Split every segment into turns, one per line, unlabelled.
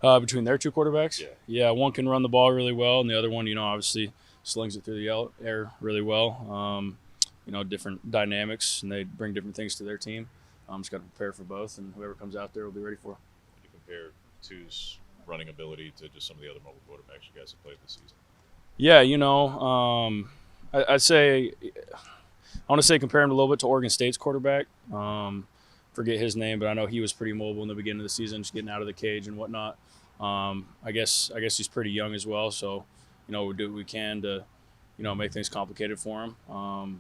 Between their two quarterbacks?
Yeah.
Yeah, one can run the ball really well, and the other one, obviously slings it through the air really well. Different dynamics, and they bring different things to their team. Just got to prepare for both, and whoever comes out there will be ready for.
You compare Two's running ability to just some of the other mobile quarterbacks you guys have played this season.
Yeah, I'd say I want to say compare him a little bit to Oregon State's quarterback. Forget his name, but I know he was pretty mobile in the beginning of the season, just getting out of the cage and whatnot. I guess he's pretty young as well, so we'll do what we can to make things complicated for him.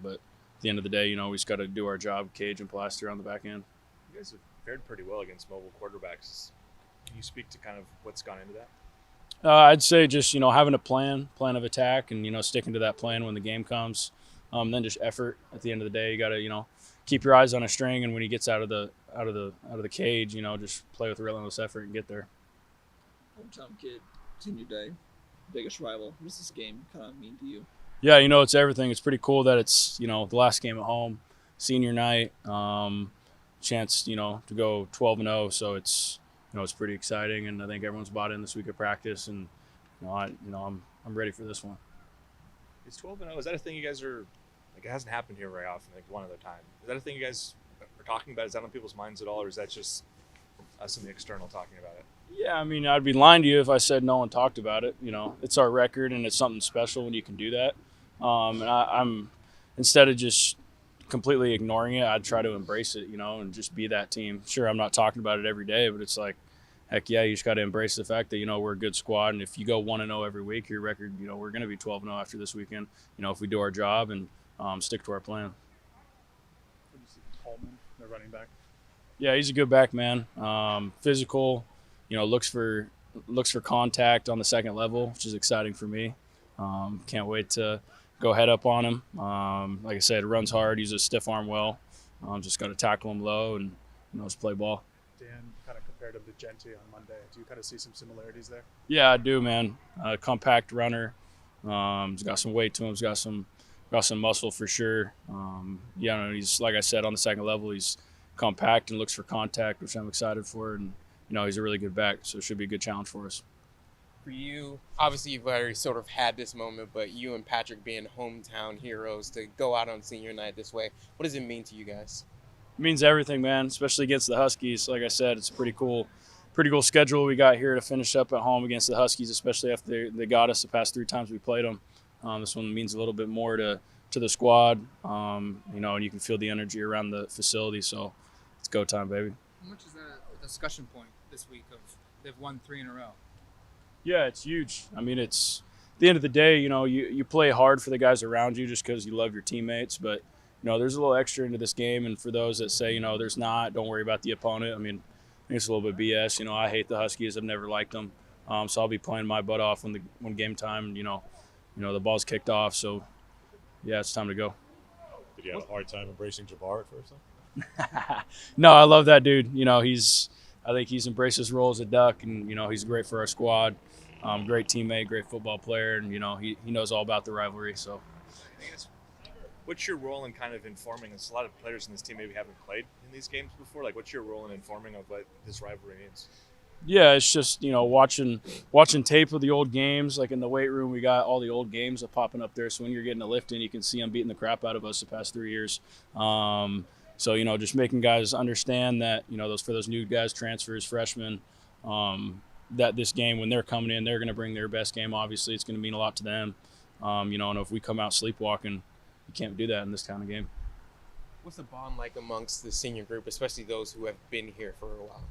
But at the end of the day, we just got to do our job, cage and plaster on the back end.
You guys have fared pretty well against mobile quarterbacks. Can you speak to kind of what's gone into that?
I'd say just having a plan of attack, and sticking to that plan when the game comes. Then just effort. At the end of the day, you got to keep your eyes on a string, and when he gets out of the cage, just play with relentless effort and get there.
Hometown kid, senior day, biggest rival. What does this game kind of mean to you?
Yeah, it's everything. It's pretty cool that it's the last game at home, senior night, chance to go 12-0. So it's it's pretty exciting, and I think everyone's bought in this week of practice, and I'm ready for this one.
Is 12-0? Is that a thing you guys are like? It hasn't happened here very often. Like one other time. Is that a thing you guys are talking about? Is that on people's minds at all, or is that just us in the external talking about it?
Yeah, I mean, I'd be lying to you if I said no one talked about it. It's our record, and it's something special when you can do that. And I'm instead of just completely ignoring it, I'd try to embrace it, and just be that team. Sure, I'm not talking about it every day, but it's like, heck yeah, you just got to embrace the fact that we're a good squad, and if you go 1-0 every week, your record, we're going to be 12-0 after this weekend. If we do our job and stick to our plan.
What do you see Coleman, the running back?
Yeah, he's a good back, man. Physical, looks for contact on the second level, which is exciting for me. Can't wait to go head up on him. Like I said, runs hard. He's a stiff arm well. Just got to tackle him low and just play ball.
Dan kind of compared him to Genti on Monday. Do you kind of see some similarities there?
Yeah, I do, man. Compact runner. He's got some weight to him. He's got some muscle for sure. He's, like I said, on the second level, he's compact and looks for contact, which I'm excited for. And he's a really good back, so it should be a good challenge for us.
For you, obviously you've already sort of had this moment, but you and Patrick being hometown heroes to go out on senior night this way, what does it mean to you guys?
It means everything, man, especially against the Huskies. Like I said, it's a pretty cool schedule we got here to finish up at home against the Huskies, especially after they got us the past 3 times we played them. This one means a little bit more to the squad, and you can feel the energy around the facility, so it's go time, baby.
How much is that a discussion point this week of they've won 3 in a row?
Yeah, it's huge. I mean, it's at the end of the day, you play hard for the guys around you just because you love your teammates, but there's a little extra into this game, and for those that say, there's not, don't worry about the opponent. I mean, I think it's a little bit BS. I hate the Huskies. I've never liked them. So I'll be playing my butt off when game time, the ball's kicked off. So, yeah, it's time to go.
Did you have a hard time embracing Jabbar at first?
No, I love that dude. I think he's embraced his role as a Duck, and, he's great for our squad. Great teammate, great football player, and, he knows all about the rivalry. So.
What's your role in kind of informing us? A lot of players in this team maybe haven't played in these games before. Like, what's your role in informing of what this rivalry means?
Yeah, it's just watching tape of the old games. Like in the weight room, we got all the old games that popping up there. So when you're getting a lift in, you can see them beating the crap out of us the past 3 years. So just making guys understand that those new guys, transfers, freshmen, that this game when they're coming in, they're going to bring their best game. Obviously, it's going to mean a lot to them. And if we come out sleepwalking, you can't do that in this kind of game.
What's the bond like amongst the senior group, especially those who have been here for a while?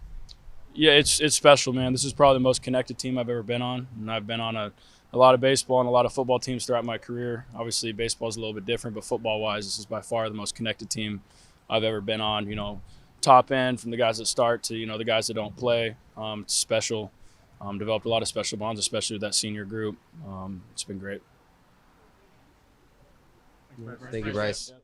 Yeah, it's special, man. This is probably the most connected team I've ever been on, and I've been on a lot of baseball and a lot of football teams throughout my career. Obviously, baseball is a little bit different, but football-wise, this is by far the most connected team I've ever been on. Top end from the guys that start to the guys that don't play. It's special. Developed a lot of special bonds, especially with that senior group. It's been great.
Thanks, Bryce.
Thank you, Bryce.